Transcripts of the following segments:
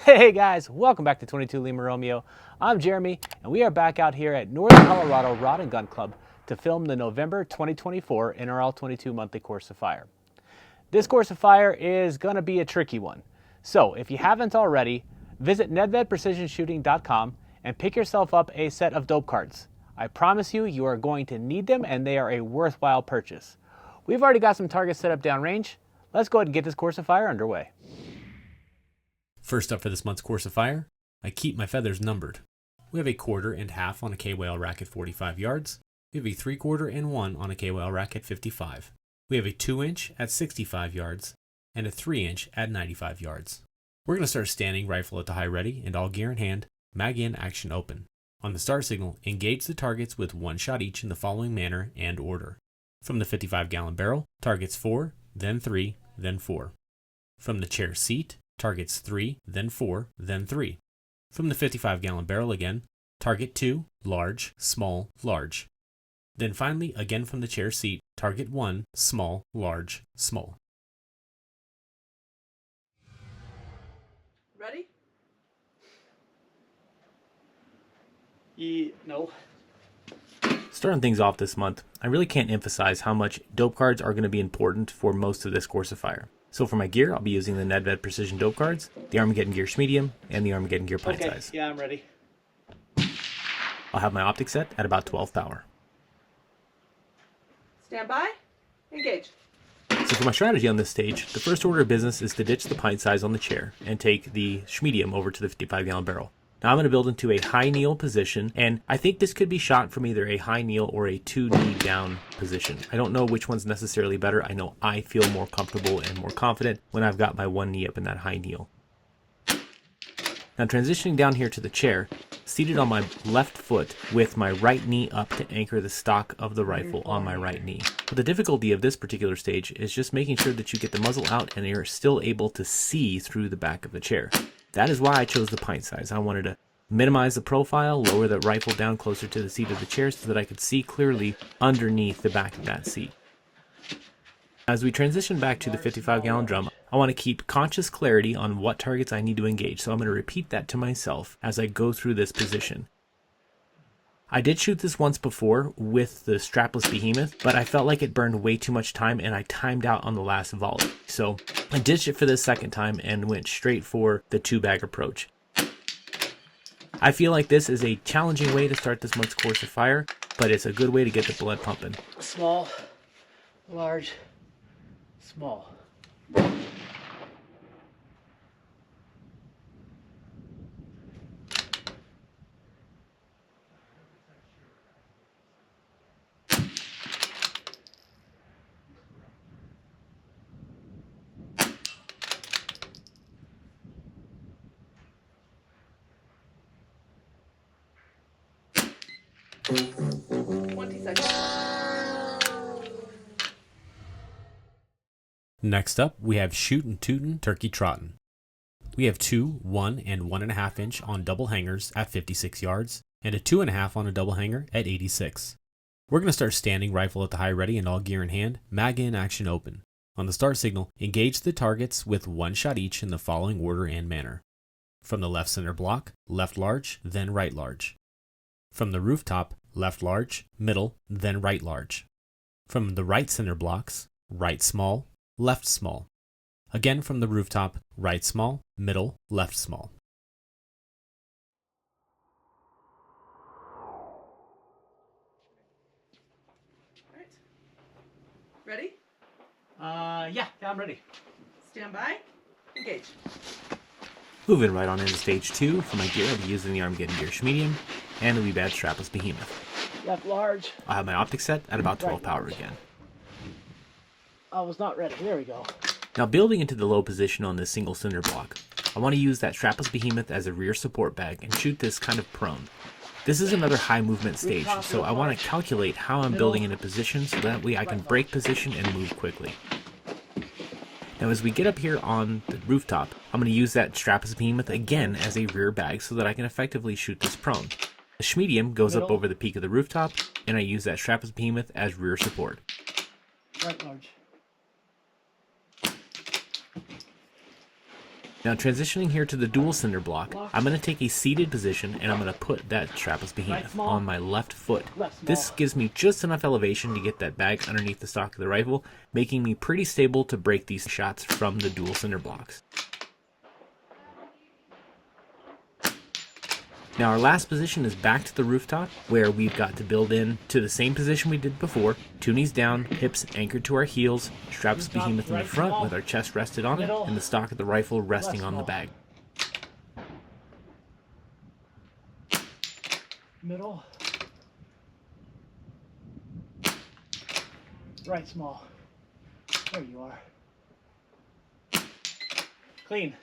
Hey guys, welcome back to 22 Lima Romeo. I'm Jeremy, and we are back out here at Northern Colorado Rod and Gun Club to film the November 2024 NRL22 Monthly Course of Fire. This Course of Fire is going to be a tricky one. So if you haven't already, visit nedvedprecisionshooting.com and pick yourself up a set of dope cards. I promise you, you are going to need them and they are a worthwhile purchase. We've already got some targets set up downrange. Let's go ahead and get this Course of Fire underway. First up for this month's Course of Fire, I keep my feathers numbered. We have a 1/4 and 1/2 on a K-Whale rack at 45 yards. We have a 3/4 and 1 on a K-Whale rack at 55. We have a 2-inch at 65 yards and a 3-inch at 95 yards. We're going to start standing, rifle at the high ready and all gear in hand, mag in, action open. On the start signal, engage the targets with 1 shot each in the following manner and order. From the 55-gallon barrel, targets 4, then 3, then 4. From the chair seat, targets 3, then 4, then 3. From the 55-gallon barrel again, target 2, large, small, large. Then finally, again from the chair seat, target 1, small, large, small. Ready? No. Starting things off this month, I really can't emphasize how much dope cards are going to be important for most of this Course of Fire. So for my gear, I'll be using the Nedved Precision Dope cards, the Armageddon Gear Medium, and the Armageddon Gear Pint Size. Yeah, I'm ready. I'll have my optic set at about 12 power. Stand by. Engage. So for my strategy on this stage, the first order of business is to ditch the pint size on the chair and take the Medium over to the 55-gallon barrel. Now I'm going to build into a high kneel position, and I think this could be shot from either a high kneel or a 2-knee down position. I don't know which one's necessarily better. I know I feel more comfortable and more confident when I've got my 1 knee up in that high kneel. Now transitioning down here to the chair, seated on my left foot with my right knee up to anchor the stock of the rifle on my right knee. But the difficulty of this particular stage is just making sure that you get the muzzle out and you're still able to see through the back of the chair. That is why I chose the pint size. I wanted to minimize the profile, lower the rifle down closer to the seat of the chair so that I could see clearly underneath the back of that seat. As we transition back to the 55-gallon drum, I want to keep conscious clarity on what targets I need to engage, so I'm going to repeat that to myself as I go through this position. I did shoot this once before with the strapless behemoth, but I felt like it burned way too much time and I timed out on the last volley. So I ditched it for this second time and went straight for the 2-bag approach. I feel like this is a challenging way to start this month's Course of Fire, but it's a good way to get the blood pumping. Small, large, small. Next up, we have Shootin' Tootin' Turkey Trottin'. We have 2 1 and 1.5 inch on double hangers at 56 yards and a 2.5 on a double hanger at 86. We're going to start standing, rifle at the high ready and all gear in hand, mag in, action open. On the start signal, engage the targets with 1 shot each in the following order and manner. From the left center block, left large, then right large. From the rooftop, left large, middle, then right large. From the right center blocks, right small, left small. Again from the rooftop, right small, middle, left small. All right. Ready? Yeah, I'm ready. Stand by. Engage. Moving right on into stage 2, for my gear I'll be using the Armageddon Gear Medium and the wee bad strapless behemoth. Left large. I'll have my optic set at about 12 power again. I was not ready. There we go. Now building into the low position on this single cinder block, I want to use that strapless behemoth as a rear support bag and shoot this kind of prone. This is another high movement stage, so I want to calculate how I'm building into position so that way I can break position and move quickly. Now as we get up here on the rooftop, I'm going to use that strapless behemoth again as a rear bag so that I can effectively shoot this prone. The Schmedium goes up over the peak of the rooftop, and I use that strapless behemoth as rear support. Right large. Now transitioning here to the dual cinder block, I'm going to take a seated position and I'm going to put that strapless behemoth on my left foot. This gives me just enough elevation to get that bag underneath the stock of the rifle, making me pretty stable to break these shots from the dual cinder blocks. Now our last position is back to the rooftop, where we've got to build in to the same position we did before. 2 knees down, hips anchored to our heels, straps behemoth in the front with our chest rested on it, and the stock of the rifle resting on the bag. Middle. Right small. There you are. Clean.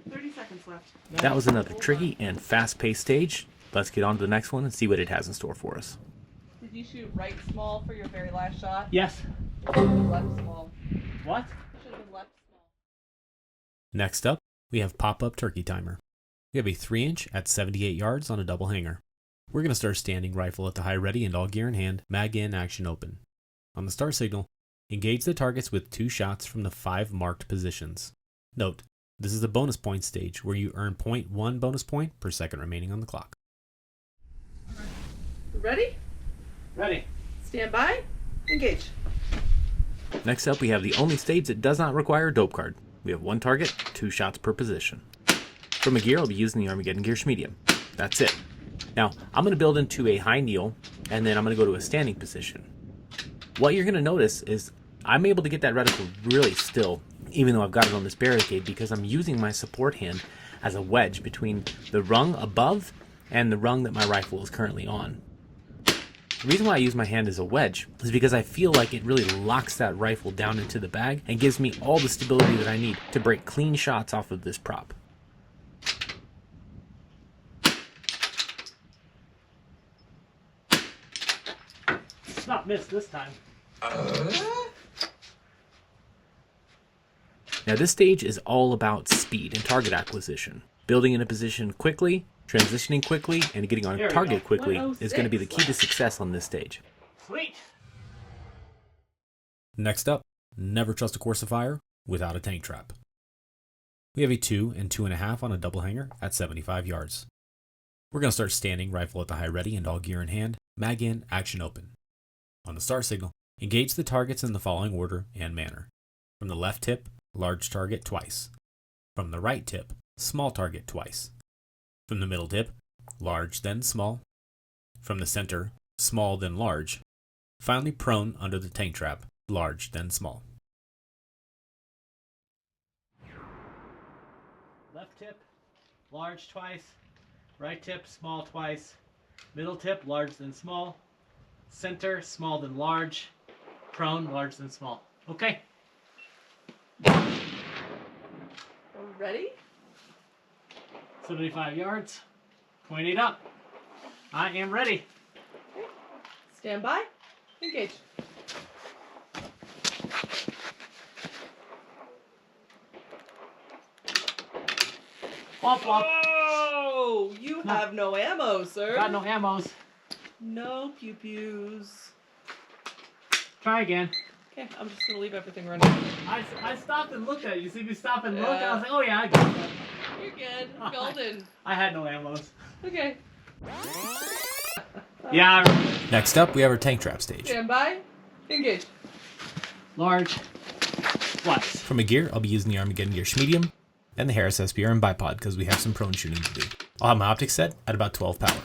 30 seconds left. That was another tricky and fast-paced stage. Let's get on to the next one and see what it has in store for us. Did you shoot right small for your very last shot? Yes. Or should have been left small? What? Should have been left small. Next up, we have pop-up turkey timer. We have a 3-inch at 78 yards on a double hanger. We're going to start standing rifle at the high ready and all gear in hand, mag in, action open. On the start signal, engage the targets with 2 shots from the 5 marked positions. Note, this is the bonus point stage where you earn 0.1 bonus point per second remaining on the clock. Ready? Ready. Stand by. Engage. Next up, we have the only stage that does not require a dope card. We have 1 target, 2 shots per position. For my gear, I'll be using the Armageddon Gear Medium. That's it. Now, I'm going to build into a high kneel, and then I'm going to go to a standing position. What you're going to notice is I'm able to get that reticle really still, even though I've got it on this barricade, because I'm using my support hand as a wedge between the rung above and the rung that my rifle is currently on. The reason why I use my hand as a wedge is because I feel like it really locks that rifle down into the bag and gives me all the stability that I need to break clean shots off of this prop. It's not missed this time. Now this stage is all about speed and target acquisition. Building in a position quickly, transitioning quickly, and getting on target quickly is going to be the key to success on this stage. Sweet. Next up, never trust a course of fire without a tank trap. We have a 2 and 2.5 on a double hanger at 75 yards. We're going to start standing rifle at the high ready and all gear in hand, mag in, action open. On the start signal, engage the targets in the following order and manner. From the left tip, large target twice. From the right tip, small target twice. From the middle tip, large then small. From the center, small then large. Finally prone under the tank trap, large then small. Left tip, large twice. Right tip, small twice. Middle tip, large then small. Center, small then large. Prone, large then small. Okay. Ready? 75 yards. Point it up. I am ready. Stand by. Engage. Womp womp. Oh, you have no ammo, sir. Got no ammos. No pew-pews. Try again. Okay, I'm just gonna leave everything running. I stopped and looked at it. You see me stop and look? Yeah. I was like, oh yeah, I got that. You're good. Golden. I had no ammos. Okay. Yeah. Next up, we have our tank trap stage. Stand by. Engage. Large. Twice. For my gear, I'll be using the Armageddon Gear Medium and the Harris SPR and bipod because we have some prone shooting to do. I'll have my optics set at about 12 power.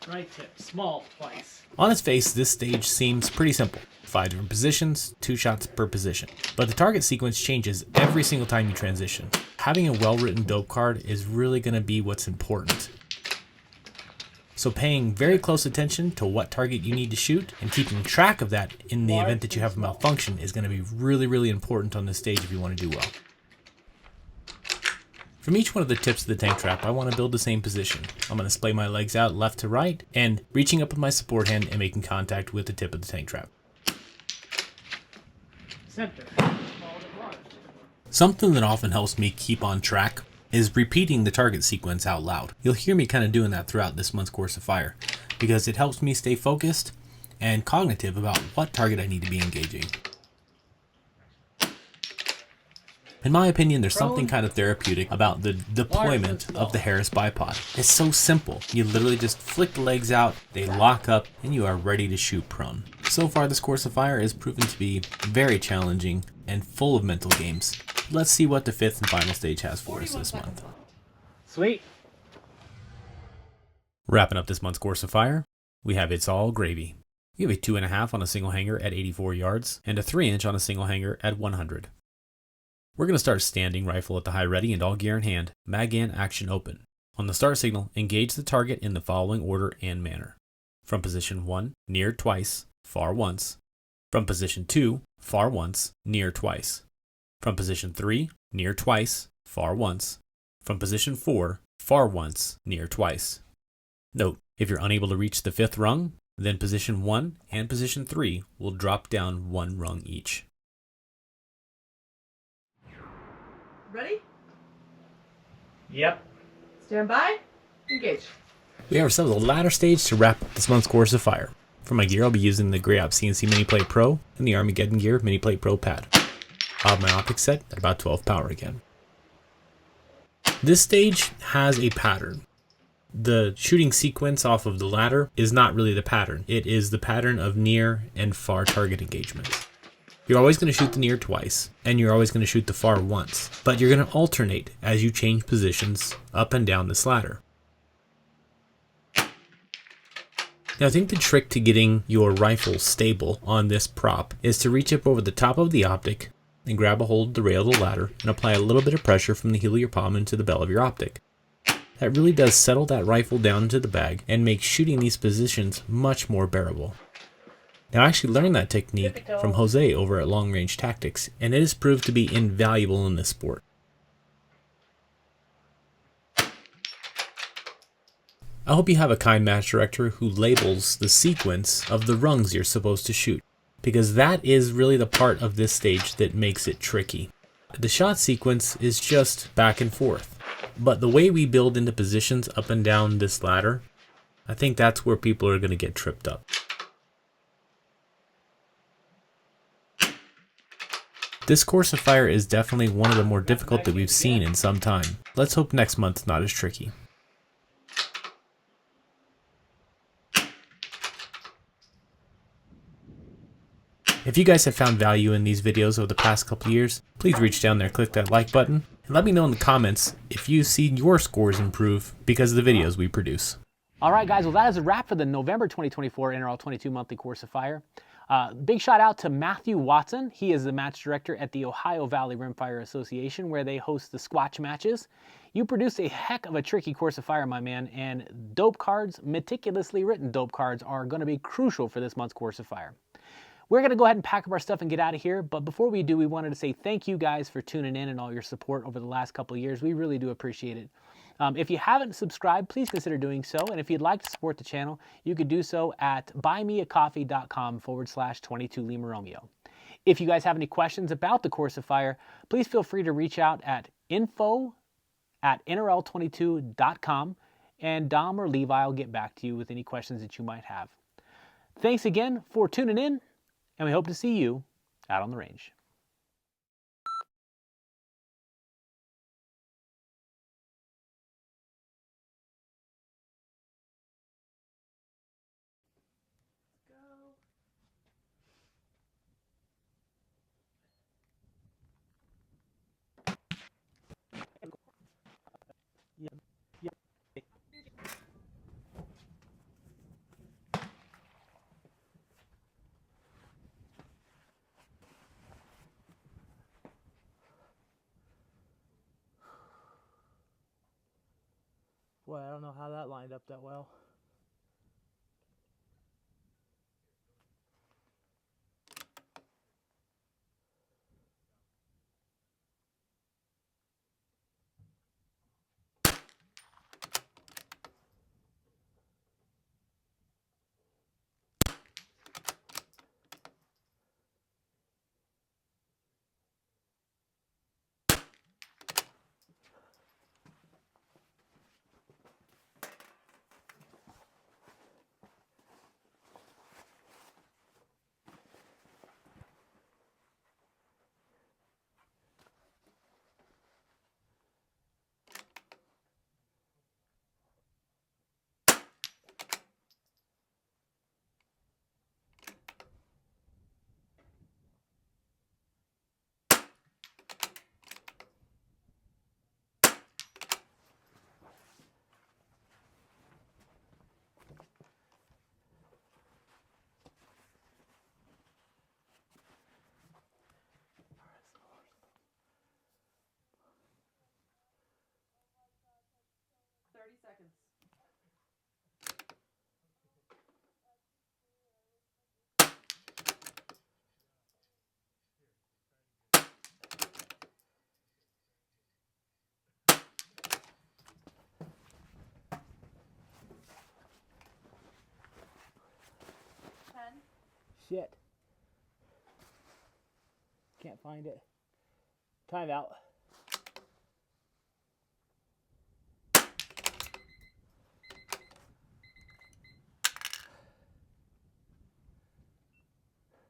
Right tip. Small twice. On its face, this stage seems pretty simple. 5 different positions, 2 shots per position. But the target sequence changes every single time you transition. Having a well-written dope card is really going to be what's important. So paying very close attention to what target you need to shoot and keeping track of that in the event that you have a malfunction is going to be really, really important on this stage if you want to do well. From each one of the tips of the tank trap, I want to build the same position. I'm going to splay my legs out left to right and reaching up with my support hand and making contact with the tip of the tank trap. Center. Something that often helps me keep on track is repeating the target sequence out loud. You'll hear me kind of doing that throughout this month's Course of Fire because it helps me stay focused and cognitive about what target I need to be engaging. In my opinion, there's something kind of therapeutic about the deployment of the Harris bipod. It's so simple. You literally just flick the legs out, they lock up, and you are ready to shoot prone. So far, this Course of Fire is proven to be very challenging and full of mental games. Let's see what the 5th and final stage has for us this month. Sweet. Wrapping up this month's Course of Fire, we have It's All Gravy. You have a 2.5 on a single hanger at 84 yards and a 3-inch on a single hanger at 100. We're going to start standing rifle at the high ready and all gear in hand, mag-in action open. On the start signal, engage the target in the following order and manner. From position 1, near twice, far once. From position 2, far once, near twice. From position 3, near twice, far once. From position 4, far once, near twice. Note, if you're unable to reach the 5th rung, then position 1 and position 3 will drop down 1 rung each. Ready? Yep. Stand by. Engage. We have ourselves a ladder stage to wrap up this month's Course of Fire. For my gear, I'll be using the Grey Ops CNC Mini Plate Pro and the Armageddon Gear Mini Plate Pro pad. I'll have my optic set at about 12 power again. This stage has a pattern. The shooting sequence off of the ladder is not really the pattern. It is the pattern of near and far target engagements. You're always going to shoot the near twice, and you're always going to shoot the far once, but you're going to alternate as you change positions up and down this ladder. Now I think the trick to getting your rifle stable on this prop is to reach up over the top of the optic and grab a hold of the rail of the ladder and apply a little bit of pressure from the heel of your palm into the bell of your optic. That really does settle that rifle down into the bag and make shooting these positions much more bearable. Now I actually learned that technique from Jose over at Long Range Tactics, and it has proved to be invaluable in this sport. I hope you have a kind match director who labels the sequence of the rungs you're supposed to shoot, because that is really the part of this stage that makes it tricky. The shot sequence is just back and forth, but the way we build into positions up and down this ladder, I think that's where people are going to get tripped up. This Course of Fire is definitely one of the more difficult that we've seen in some time. Let's hope next month's not as tricky. If you guys have found value in these videos over the past couple years, please reach down there, click that like button, and let me know in the comments if you've seen your scores improve because of the videos we produce. All right, guys. Well, that is a wrap for the November 2024 NRL22 Monthly Course of Fire. Big shout out to Mathew Watson. He is the match director at the Ohio Valley Rimfire Association, where they host the Squatch matches. You produced a heck of a tricky Course of Fire, my man, and dope cards, meticulously written dope cards, are going to be crucial for this month's Course of Fire. We're going to go ahead and pack up our stuff and get out of here, but before we do, we wanted to say thank you guys for tuning in and all your support over the last couple of years. We really do appreciate it. If you haven't subscribed, please consider doing so, and if you'd like to support the channel, you could do so at buymeacoffee.com/22 Lima Romeo. If you guys have any questions about the Course of Fire, please feel free to reach out at info@NRL22.com, and Dom or Levi will get back to you with any questions that you might have. Thanks again for tuning in, and we hope to see you out on the range. Boy, I don't know how that lined up that well. seconds. Shit. Can't find it. Timeout.